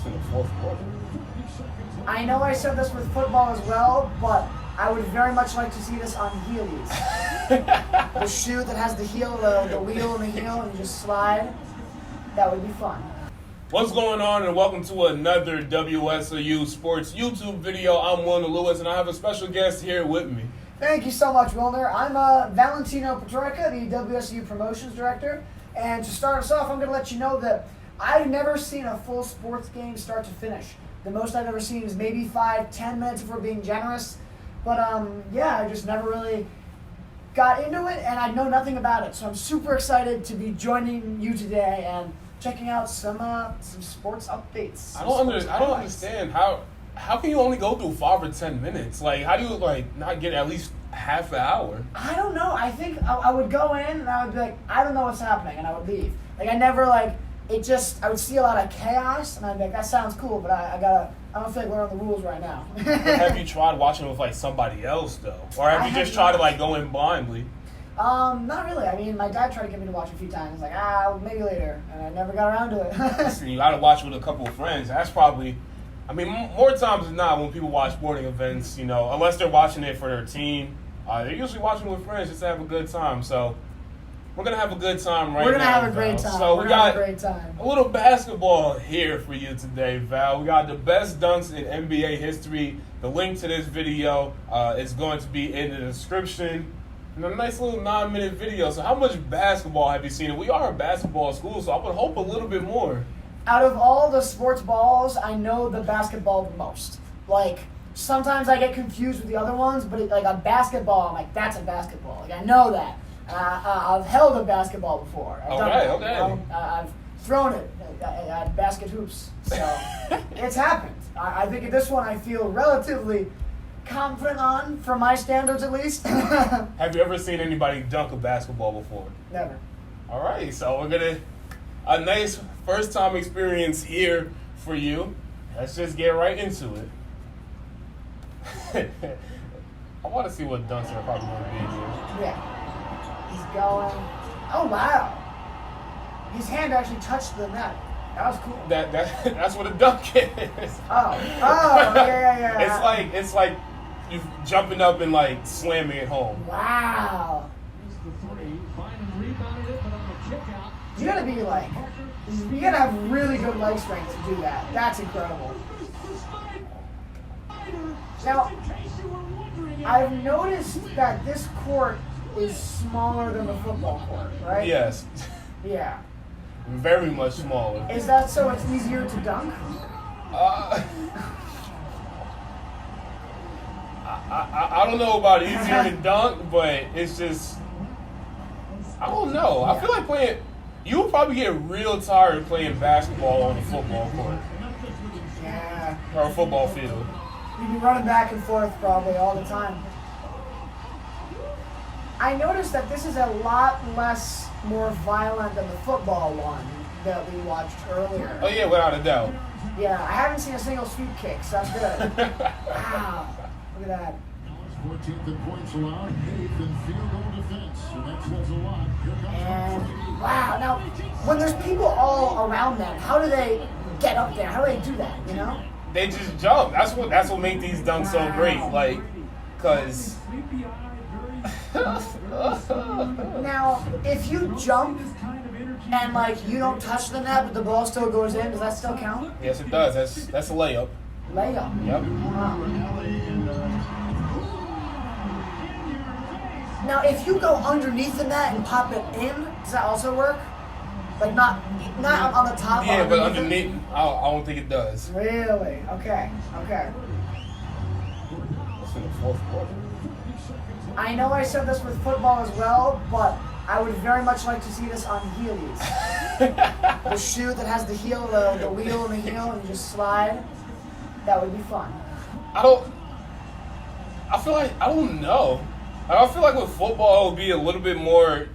in the fourth quarter. I know I said this with football as well, but I would very much like to see this on Heelys. The shoe that has the heel, the wheel and the heel, and you just slide. That would be fun. What's going on, and welcome to another WSOU Sports YouTube video. I'm Wilner Lewis, and I have a special guest here with me. Thank you so much, Wilner. I'm Valentino Petroica, the WSOU Promotions Director. And to start us off, I'm going to let you know that I've never seen a full sports game start to finish. The most I've ever seen is maybe 5-10 minutes if we're being generous. But I just never really got into it, and I know nothing about it. So I'm super excited to be joining you today and checking out some sports updates. I don't understand how can you only go through 5 or 10 minutes? Like, how do you not get at least half an hour? I don't know. I think I would go in and I would be like, I don't know what's happening, and I would leave. I never I would see a lot of chaos, and I'd be like, that sounds cool, but I don't feel like learning the rules right now. But have you tried watching with somebody else though, or have you just tried to go in blindly? Not really. I mean, my dad tried to get me to watch a few times. Maybe later, and I never got around to it. Listen, you got to watch with a couple of friends. That's probably, more times than not when people watch sporting events, unless they're watching it for their team, they're usually watching with friends just to have a good time. So we're gonna have a good time right now. We're gonna have a great time. So we got a little basketball here for you today, Val. We got the best dunks in NBA history. The link to this video is going to be in the description. And a nice little 9-minute video. So how much basketball have you seen? We are a basketball school, so I would hope a little bit more. Out of all the sports balls, I know the basketball the most. Sometimes I get confused with the other ones, but a basketball, I'm like, that's a basketball. I know that. I've held a basketball before. I've thrown it at basket hoops. So it's happened. I think at this one I feel relatively confident on, for my standards at least. Have you ever seen anybody dunk a basketball before? Never. All right, so a nice first time experience here for you. Let's just get right into it. I want to see what dunks are probably going to be here. Yeah. He's going. Oh, wow. His hand actually touched the net. That was cool. That's what a dunk is. Oh, yeah. It's like you jumping up and slamming it home. Wow. You gotta have really good leg strength to do that. That's incredible. Now, I've noticed that this court is smaller than the football court, right? Yes. Yeah. Very much smaller. Is that so it's easier to dunk? I don't know about easier to dunk, but it's just, I don't know. Yeah. I feel like you would probably get real tired playing basketball on the football court. Yeah. Or a football field. You'd be running back and forth probably all the time. I noticed that this is a lot more violent than the football one that we watched earlier. Oh yeah, without a doubt. Yeah, I haven't seen a single sweep kick, so that's good. Wow, look at that. 14th in points allowed, 8th in field goal defense, so that says a lot. And wow, now when there's people all around them, how do they get up there? How do they do that? They just jump. That's what makes these dunks so great. Cause. Now, if you jump and you don't touch the net, but the ball still goes in, does that still count? Yes, it does. That's a layup. Layup. Yep. Now, if you go underneath the net and pop it in, does that also work? Not on the top. Yeah, but underneath, I don't think it does. Really? Okay. It's in the fourth quarter. I know I said this with football as well, but I would very much like to see this on Heelys. The shoe that has the heel, the wheel and the heel, and you just slide. That would be fun. I don't know. I feel like with football it would be a little bit more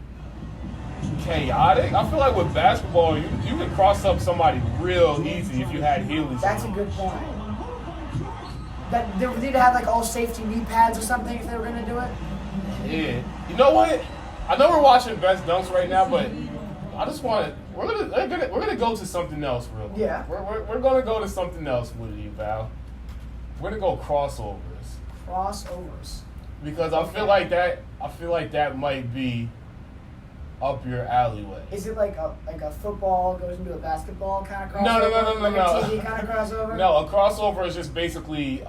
chaotic. I feel like with basketball you can cross up somebody real easy if you had Heelys. That's a good point. That they would need to have all safety knee pads or something if they were going to do it. Yeah. You know what? I know we're watching Best Dunks right now, but I just want we're gonna go to something else, real quick. Yeah. We're gonna go to something else with you, Val. We're gonna go crossovers. Crossovers. Because I feel like that might be up your alleyway. Is it like a football goes into a basketball kind of crossover? No. Like a TV kind of crossover? No, a crossover is just basically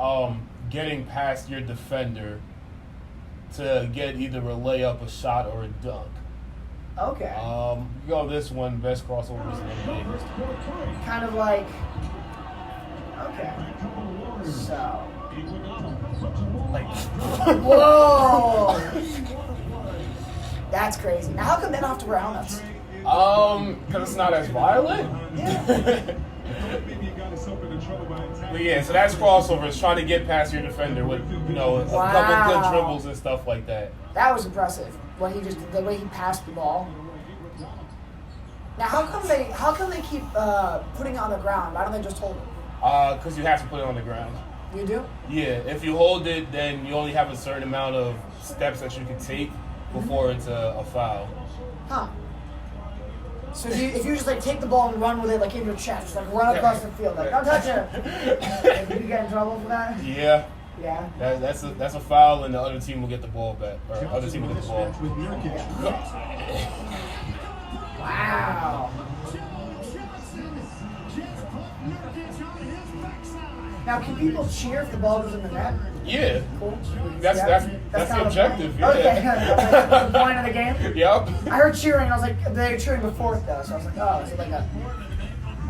getting past your defender to get either a layup, a shot, or a dunk. Okay. You go this one, best crossovers in NBA history. Kind of like. Okay. So. Like, Whoa! That's crazy. Now, how come they don't have to wear helmets? because it's not as violent. Yeah. But yeah, so that's crossovers, trying to get past your defender with, a Wow. couple good dribbles and stuff like that. That was impressive. What he just the way he passed the ball. Now, how come they keep putting it on the ground? Why don't they just hold it? Because you have to put it on the ground. You do? Yeah, if you hold it, then you only have a certain amount of steps that you can take before it's a foul. Huh. So if you just like take the ball and run with it like in your chest, just like run across the field, like don't touch it. Like, did you get in trouble for that? Yeah. Yeah. That's a foul, and the other team will get the ball back. Or other team will get the ball. Wow. Now, can people cheer if the ball goes in the net? Yeah. Cool. That's kind the of objective. point. Yeah. Okay. That's the point of the game? Yep. I heard cheering, and I was like, they were cheering before it, though, so I was like, oh, is it like a...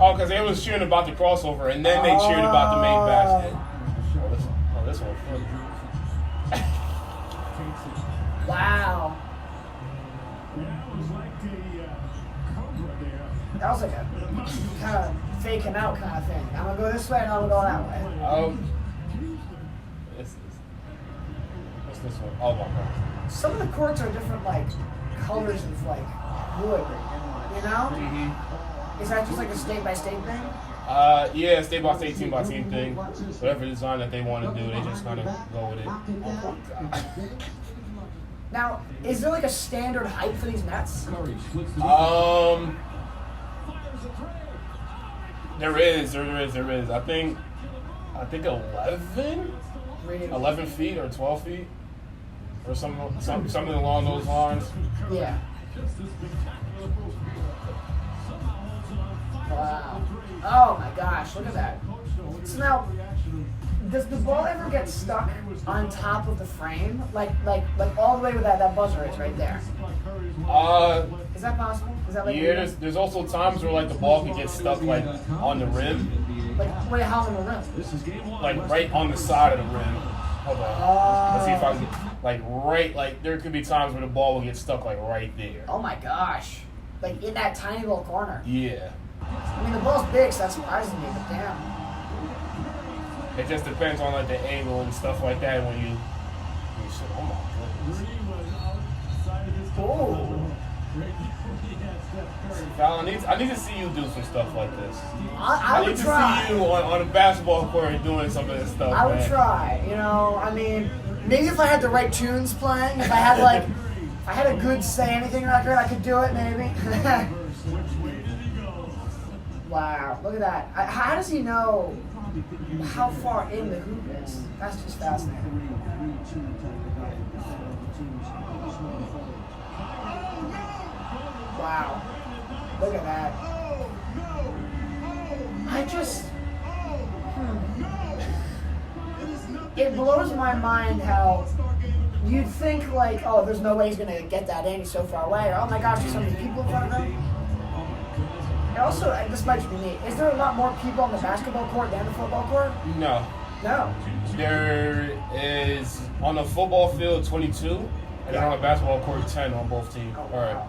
Oh, because they was cheering about the crossover, and then they cheered about the main basket. Oh, this one. Wow. That was like a kind of fake him out kind of thing. I'm going to go this way, and I'm going to go that way. What's this one? Oh, my God. Some of the courts are different, like, colors of, like, wood, you know? Mm-hmm. Is that just like a state-by-state thing? Yeah, state by state, team by team thing. Whatever design that they want to do, they just kind of go with it. Oh my God. Now, is there like a standard height for these nets? There is. I think 11? Really? 11 feet or 12 feet? Or something along those lines. Yeah. Wow. Oh my gosh, look at that. So now, does the ball ever get stuck on top of the frame? Like all the way where that buzzer is right there? Is that possible? Is that like Yeah, there's also times where like the ball can get stuck like on the rim. like wait, how on the rim? Like right on the side of the rim. Hold on. Let's see if I can get like there could be times where the ball will get stuck like right there. Oh my gosh. Like in that tiny little corner. Yeah. I mean the ball's big, so that surprises me, but damn. It just depends on like the angle and stuff like that when you shoot. Oh my goodness. Oh. Val, I need to see you do some stuff like this. I need would to try. see you on a basketball court doing some of this stuff. I would man. try. You know, I mean, maybe if I had the right tunes playing, if I had like, if I had a good Say Anything record, I could do it maybe. Wow, look at that. How does he know how far in the hoop is? That's just fascinating. Wow, look at that. It blows my mind how you'd think like, oh, there's no way he's gonna get that in, he's so far away, or oh my gosh, there's so many people in front of him. And also, this might just be me, is there a lot more people on the basketball court than the football court? No. No. There is on the football field 22, and then on the basketball court 10 on both teams. Oh, All right. wow.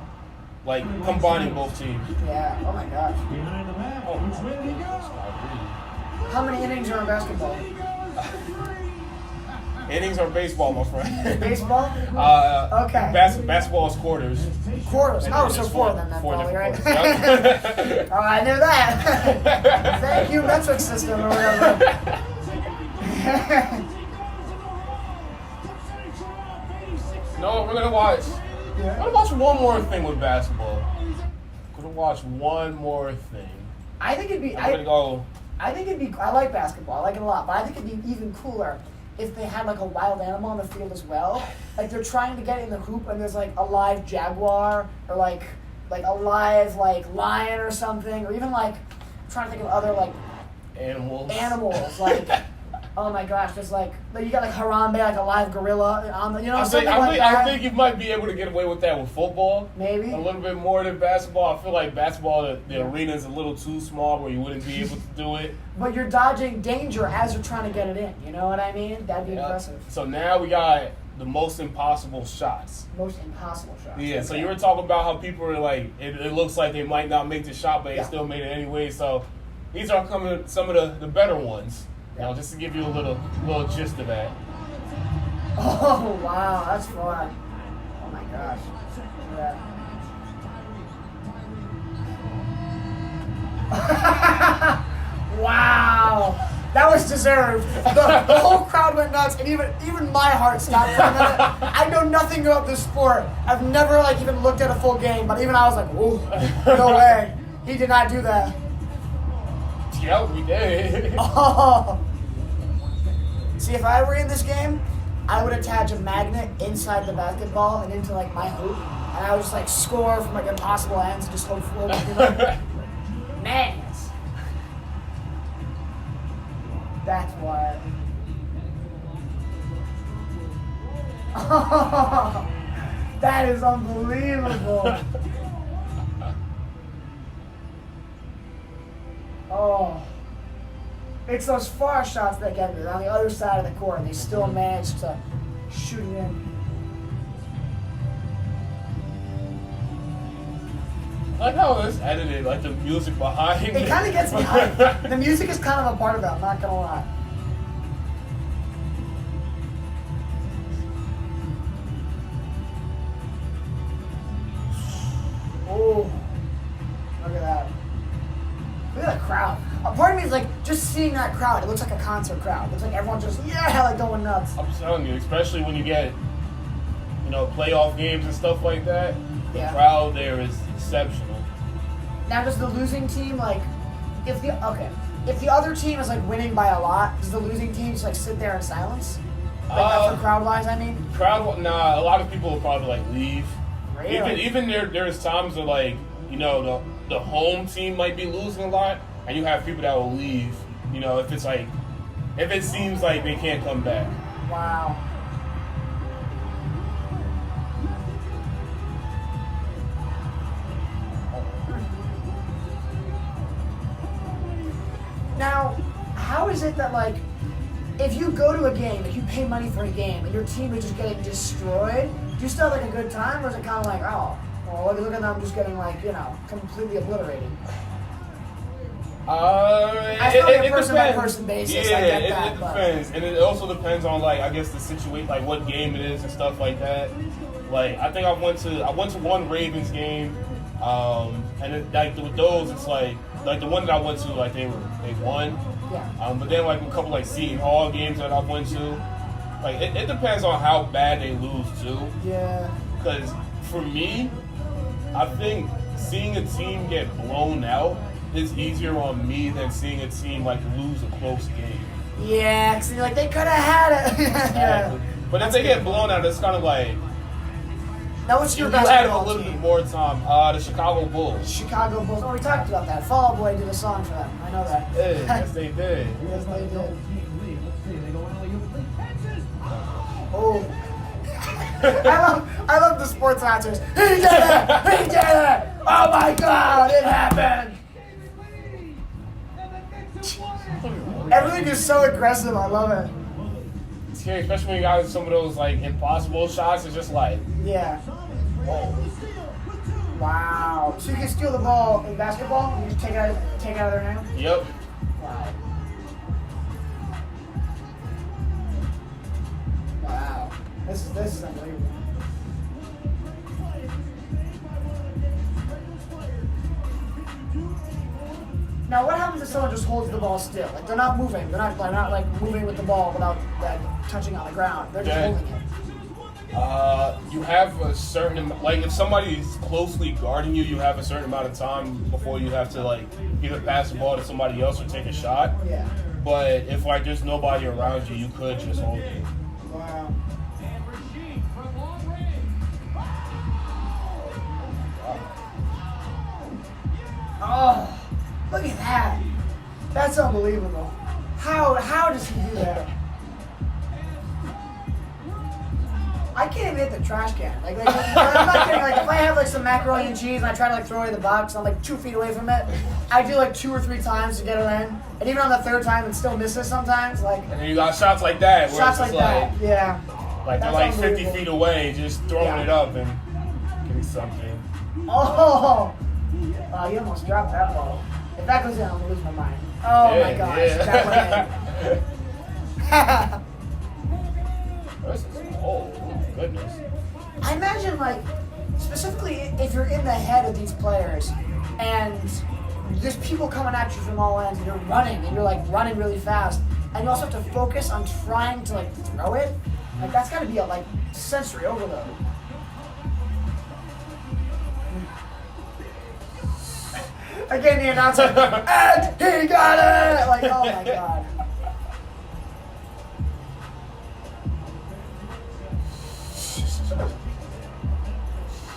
Like combining both teams. Yeah, oh my gosh. Oh my goodness. How many innings are in basketball? Innings are baseball, my friend. Baseball? Okay. Basketball is quarters. Quarters. And Oh, there's so just four of them then, four probably, right? different quarters. Yep. Oh, I knew that. Thank you, metric system or whatever. No, we're gonna watch. Yeah. We're gonna watch one more thing with basketball. Cause could watch one more thing, I think it'd be. I'm gonna go. I think it'd be. I like basketball. I like it a lot, but I think it'd be even cooler if they had like a wild animal on the field as well. Like they're trying to get in the hoop, and there's like a live jaguar or like a live like lion or something, or even like I'm trying to think of other like Animals. like. Oh my gosh, there's like you got like Harambe, like a live gorilla on the, I think you might be able to get away with that with football. Maybe. A little bit more than basketball. I feel like basketball, the arena is a little too small where you wouldn't be able to do it. But you're dodging danger as you're trying to get it in. You know what I mean? That'd be impressive. So now we got the most impossible shots. Most impossible shots. Yeah, okay. so you were talking about how people are like, it looks like they might not make the shot, but they still made it anyway. So these are some of the better ones. You know, just to give you a little gist of that. Oh, wow, that's fun. Oh, my gosh. Yeah. Wow. That was deserved. The whole crowd went nuts, and even my heart stopped for a minute. I know nothing about this sport. I've never, like, even looked at a full game, but even I was like, whoa, no way. He did not do that. Yeah, we did. Oh. See, if I were in this game, I would attach a magnet inside the basketball and into like my hoop, and I would just like score from like impossible ends and just hope for like, madness. That's why. Oh, that is unbelievable. Oh. It's those far shots that get me. They're on the other side of the court, and they still manage to shoot it in. I like how it's edited, like the music behind it. It kind of gets me hyped. The music is kind of a part of it, I'm not going to lie. Oh, look at that. Look at that crowd. A part of me is like, just seeing that crowd, it looks like a concert crowd. It looks like everyone just, like going nuts. I'm telling you, especially when you get, playoff games and stuff like that, the crowd there is exceptional. Now, does the losing team, like, if the other team is, like, winning by a lot, does the losing team just, like, sit there in silence? Like, for crowd-wise, I mean? Nah, a lot of people will probably, like, leave. Really? Even there's times where, like, the home team might be losing a lot, and you have people that will leave, if it seems like they can't come back. Wow. Now, how is it that, like, if you go to a game, if you pay money for a game, and your team is just getting destroyed, do you still have, like, a good time, or is it kind of like, oh, well, look at them just getting, like, completely obliterated? I feel like it person depends. by person basis. Yeah, I get it that, depends, and it also depends on like I guess the situation, like what game it is and stuff like that. Like I think I went to one Ravens game, and with those it's like the one that I went to like they won. Yeah. But then like a couple like Seton Hall games that I went to, like it depends on how bad they lose too. Yeah. Because for me, I think seeing a team get blown out is easier on me than seeing a team like lose a close game. Yeah, because you're like, they could have had it. Exactly. But if they get blown out, it's kind of like now what's your you had basketball a little team? bit more time. The Chicago Bulls. Chicago Bulls. Oh, we talked about that. Fall Out Boy did a song for them. I know that. Yeah, yes they did. Yes, they did. Oh. I love the sports announcers. He did it! He did it! Oh my God! It happened! Everything is so aggressive. I love it. It's scary, especially when you got some of those like impossible shots. It's just like, Yeah. whoa. Wow. So you can steal the ball in basketball and you just take it out of their hand? Yep. Wow. Wow. This is unbelievable. Now, what happens if someone just holds the ball still? Like they're not moving. They're not like moving with the ball without like touching on the ground. They're just holding it. You have a certain like if somebody's closely guarding you, you have a certain amount of time before you have to like either pass the ball to somebody else or take a shot. Yeah. But if like there's nobody around you, you could just hold it. Wow. Oh, look at that. That's unbelievable. How does he do that? I can't even hit the trash can. Like I'm not kidding. Like if I have like some macaroni and cheese and I try to like throw it in the box, I'm like 2 feet away from it. I do like 2 or 3 times to get it in, and even on the third time, it still misses sometimes. Like And then you got shots like that, where shots it's like just that. Yeah. like they're That's like 50 unbelievable. feet away, just throwing Yeah. it up and getting something. Oh, you almost dropped that ball. If that goes in, I'm gonna lose my mind. Oh my Yeah, gosh, yeah. that went in. This is oh goodness. I imagine, like, specifically if you're in the head of these players and there's people coming at you from all ends and you're running and you're like running really fast and you also have to focus on trying to like throw it, like that's got to be a like sensory overload. Again, the announcer, and he got it! Like, oh my god.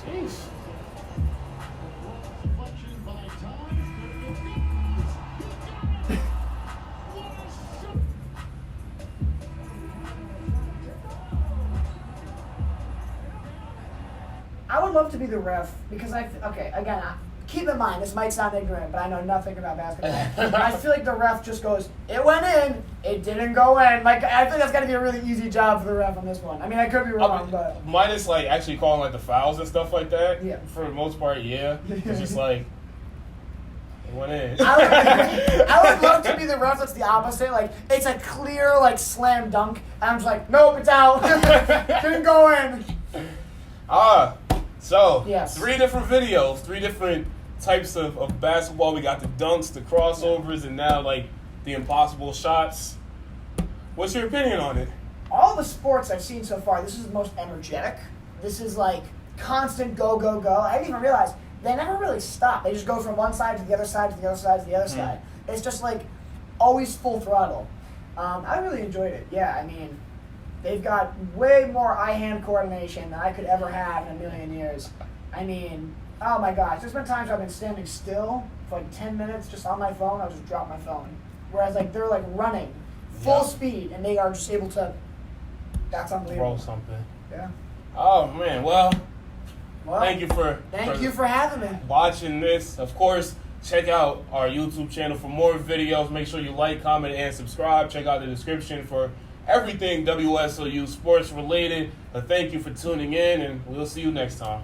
Jeez. Deflection by Todd. I would love to be the ref because keep in mind, this might sound ignorant, but I know nothing about basketball. I feel like the ref just goes, it went in, it didn't go in. Like, I think that's got to be a really easy job for the ref on this one. I mean, I could be wrong, but... Minus like actually calling like the fouls and stuff like that. Yeah. For the most part, yeah. It's just like it went in. I would love to be the ref that's the opposite. Like, it's a clear, like, slam dunk, and I'm just like, nope, it's out. Didn't go in. So Yes. 3 different videos, 3 different types of basketball. We got the dunks, the crossovers, and now like the impossible shots. What's your opinion on it? All the sports I've seen so far, this is the most energetic. This is like constant go, go, go. I didn't even realize they never really stop. They just go from one side to the other side to the other side to the other side. It's just like always full throttle. I really enjoyed it. Yeah, I mean, they've got way more eye-hand coordination than I could ever have in a million years. I mean, oh my gosh, there's been times I've been standing still for like 10 minutes just on my phone. I'll just drop my phone. Whereas like they're like running full speed and they are just able to. That's unbelievable. Throw something. Yeah. Oh man, well, Well, thank you for having me. watching this. Of course, check out our YouTube channel for more videos. Make sure you like, comment, and subscribe. Check out the description for everything WSOU sports related. Thank you for tuning in, and we'll see you next time.